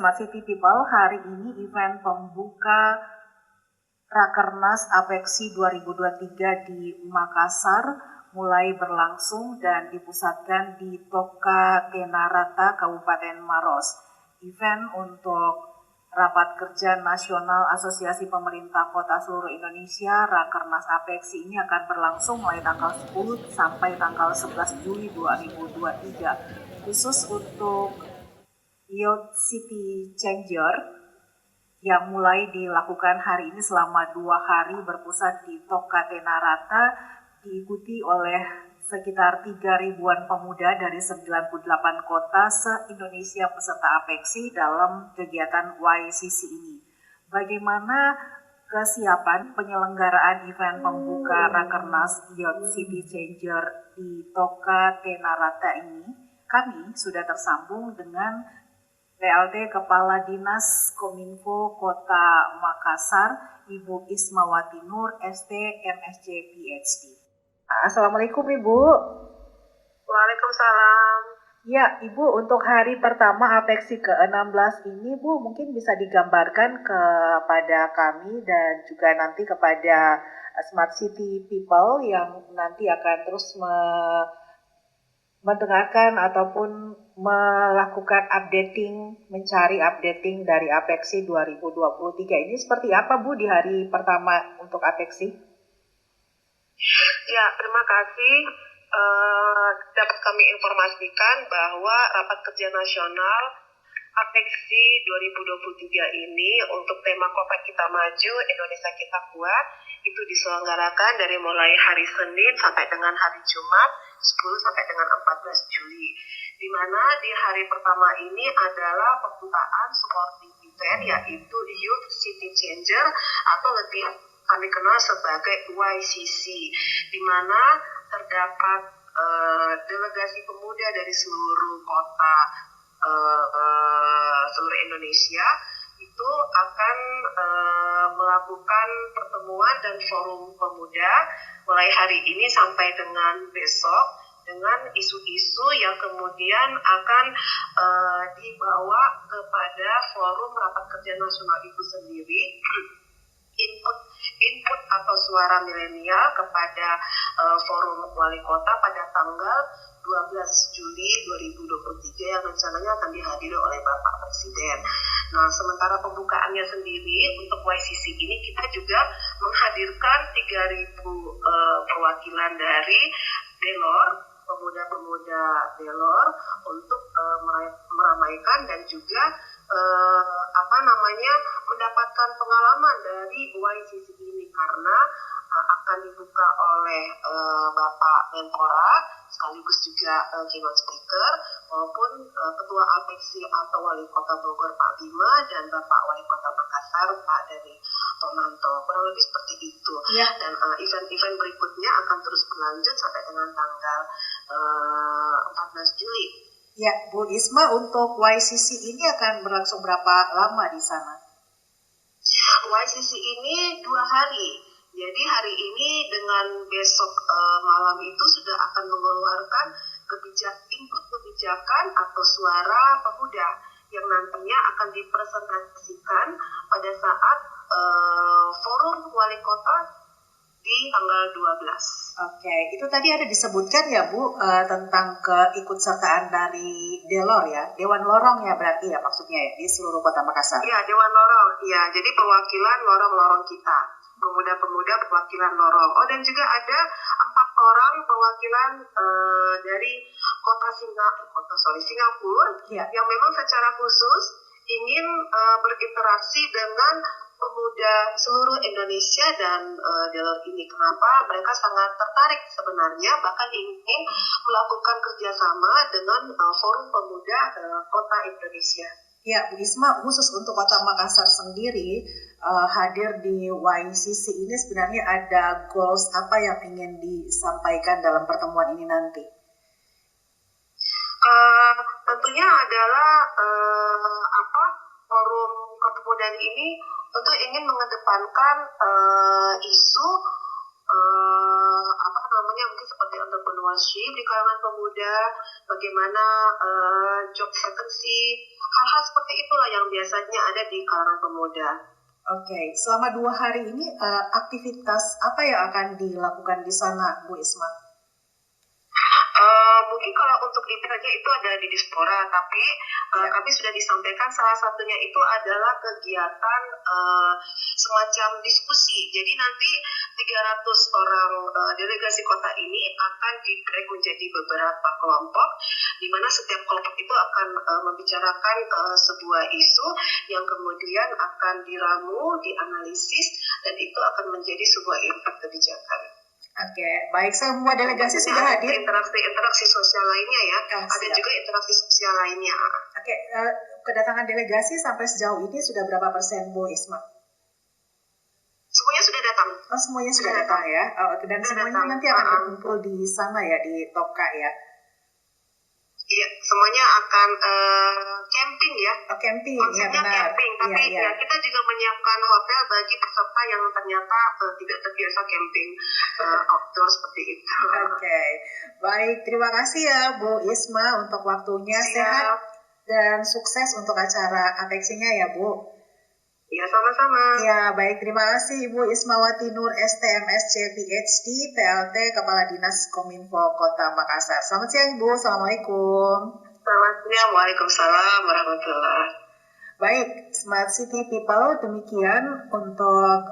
Smart City People, hari ini event pembuka Rakernas Apexi 2023 di Makassar mulai berlangsung dan dipusatkan di Toka Tenarata, Kabupaten Maros. Event untuk Rapat Kerja Nasional Asosiasi Pemerintah Kota seluruh Indonesia Rakernas Apexi ini akan berlangsung mulai tanggal 10 sampai tanggal 11 Juli 2023. Khusus untuk Youth City Changer yang mulai dilakukan hari ini selama 2 hari berpusat di Toka Tenarata, diikuti oleh sekitar 3.000-an pemuda dari 98 kota se-Indonesia peserta Apexi dalam kegiatan YCC ini. Bagaimana kesiapan penyelenggaraan event pembuka Rakernas Youth City Changer di Toka Tenarata ini? Kami sudah tersambung dengan PLT Kepala Dinas Kominfo Kota Makassar, Ibu Ismawati Nur, ST, MSc, PhD. Assalamualaikum Ibu. Waalaikumsalam. Ya Ibu, untuk hari pertama Apexi ke-16 ini Bu mungkin bisa digambarkan kepada kami dan juga nanti kepada Smart City People yang nanti akan terus mendengarkan ataupun melakukan mencari updating dari Apexi 2023 ini seperti apa Bu di hari pertama untuk Apexi? Ya, terima kasih. Dapat kami informasikan bahwa Rapat Kerja Nasional Apexi 2023 ini untuk tema Kota Kita Maju, Indonesia Kita Kuat itu diselenggarakan dari mulai hari Senin sampai dengan hari Jumat 10 sampai dengan 14 Juli. Di mana di hari pertama ini adalah pembukaan supporting event yaitu Youth City Changer atau lebih kami kenal sebagai YCC, di mana terdapat delegasi pemuda dari seluruh kota seluruh Indonesia itu akan melakukan pertemuan dan forum pemuda mulai hari ini sampai dengan besok dengan isu-isu yang kemudian akan dibawa kepada forum Rapat Kerja Nasional itu sendiri. Input atau suara milenial kepada forum wali kota pada tanggal 12 Juli 2023 yang rencananya akan dihadiri oleh Bapak Presiden. Nah, sementara pembukaannya sendiri untuk YCC ini kita juga menghadirkan 3.000 perwakilan dari Delor, pemuda-pemuda Delor untuk meramaikan dan juga mendapatkan pengalaman dari YCC ini karena akan dibuka oleh Bapak Menpora sekaligus juga keynote speaker maupun Ketua Apexi atau Wali Kota Bogor Pak Bima dan Bapak Wali Kota Makassar Pak Dari Tonanto. Kurang lebih seperti itu. Ya. Dan event-event berikutnya akan terus berlanjut sampai dengan tanggal 14 Juli. Ya, Bu Isma, untuk YCC ini akan berlangsung berapa lama di sana? YCC ini 2 hari. Jadi hari ini dengan besok malam itu sudah akan mengeluarkan input kebijakan atau suara pemuda yang nantinya akan dipresentasikan pada saat forum wali kota di tanggal 12. Oke, itu tadi ada disebutkan ya Bu tentang keikutsertaan dari Delor ya, Dewan Lorong ya berarti ya maksudnya ya di seluruh Kota Makassar. Iya, Dewan Lorong. Iya, jadi perwakilan lorong-lorong kita, pemuda-pemuda perwakilan lorong. Oh, dan juga ada 4 orang perwakilan dari Singapura ya, yang memang secara khusus ingin berinteraksi dengan pemuda seluruh Indonesia dan Delor ini. Kenapa? Mereka sangat tertarik sebenarnya, bahkan ingin melakukan kerjasama dengan Forum Pemuda Kota Indonesia. Ya, Bu Isma, khusus untuk Kota Makassar sendiri hadir di YCC ini sebenarnya ada goals apa yang ingin disampaikan dalam pertemuan ini nanti? Tentunya adalah forum kepemudaan ini tentu ingin mengedepankan isu mungkin seperti entrepreneurship di kalangan pemuda, bagaimana job vacancy, hal-hal seperti itulah yang biasanya ada di kalangan pemuda. Oke, selama 2 hari ini aktivitas apa yang akan dilakukan di sana, Bu Isma? Mungkin kalau untuk detailnya itu ada di Dispora, tapi kami sudah disampaikan salah satunya itu adalah kegiatan semacam diskusi. Jadi nanti 300 orang delegasi kota ini akan di-break menjadi beberapa kelompok, di mana setiap kelompok itu akan membicarakan sebuah isu yang kemudian akan diramu, dianalisis, dan itu akan menjadi sebuah impact kebijakan. Oke, baik, semua delegasi sudah hadir. Interaksi sosial lainnya ya, ada juga interaksi sosial lainnya. Oke, kedatangan delegasi sampai sejauh ini sudah berapa persen, Bu Isma? Semuanya sudah datang. Oh, semuanya sudah datang ya. Dan semuanya nanti akan berkumpul di sana ya, di Toka ya. Iya, semuanya akan camping ya. Oh, camping, konsepnya ya benar. Camping, tapi ya. Kita juga menyiapkan hotel bagi peserta yang ternyata tidak terbiasa camping outdoor seperti itu. Oke, baik. Terima kasih ya Bu Isma untuk waktunya. Sehat dan sukses untuk acara apeksinya ya Bu. Ya, sama-sama. Ya, baik. Terima kasih Ibu Ismawati Nur STMSC PhD, PLT Kepala Dinas Kominfo Kota Makassar. Selamat siang Ibu. Assalamualaikum. Selamat siang. Waalaikumsalam warahmatullahi. Baik, Smart City People, demikian untuk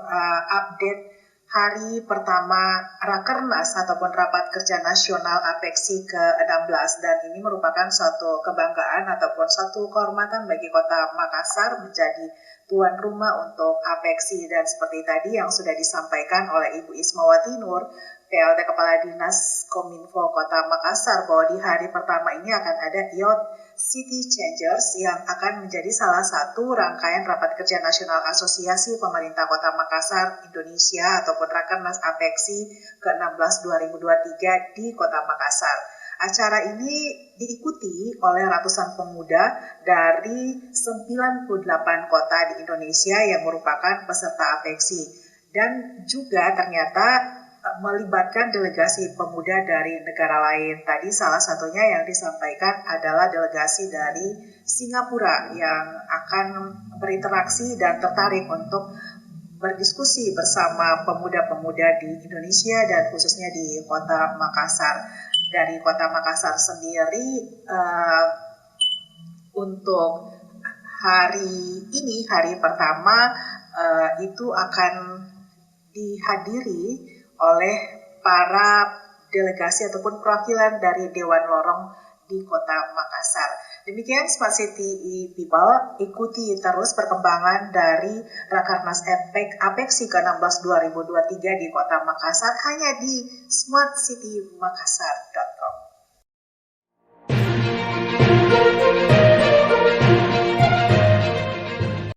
update hari pertama Rakernas ataupun Rapat Kerja Nasional APEKSI ke-16, dan ini merupakan suatu kebanggaan ataupun suatu kehormatan bagi Kota Makassar menjadi tuan rumah untuk APEKSI. Dan seperti tadi yang sudah disampaikan oleh Ibu Ismawati Nur, PLT Kepala Dinas Kominfo Kota Makassar, bahwa di hari pertama ini akan ada Youth City Changers yang akan menjadi salah satu rangkaian Rapat Kerja Nasional Asosiasi Pemerintah Kota Makassar Indonesia ataupun Rakernas APEKSI ke-16 2023 di Kota Makassar. Acara ini diikuti oleh ratusan pemuda dari 98 kota di Indonesia yang merupakan peserta APEKSI, dan juga ternyata melibatkan delegasi pemuda dari negara lain. Tadi salah satunya yang disampaikan adalah delegasi dari Singapura yang akan berinteraksi dan tertarik untuk berdiskusi bersama pemuda-pemuda di Indonesia dan khususnya di Kota Makassar. Dari Kota Makassar sendiri untuk hari ini, hari pertama itu akan dihadiri oleh para delegasi ataupun perwakilan dari Dewan Lorong di Kota Makassar. Demikian Smart City People, ikuti terus perkembangan dari Rakernas APEKSI ke-16 2023 di Kota Makassar hanya di smartcitymakassar.com.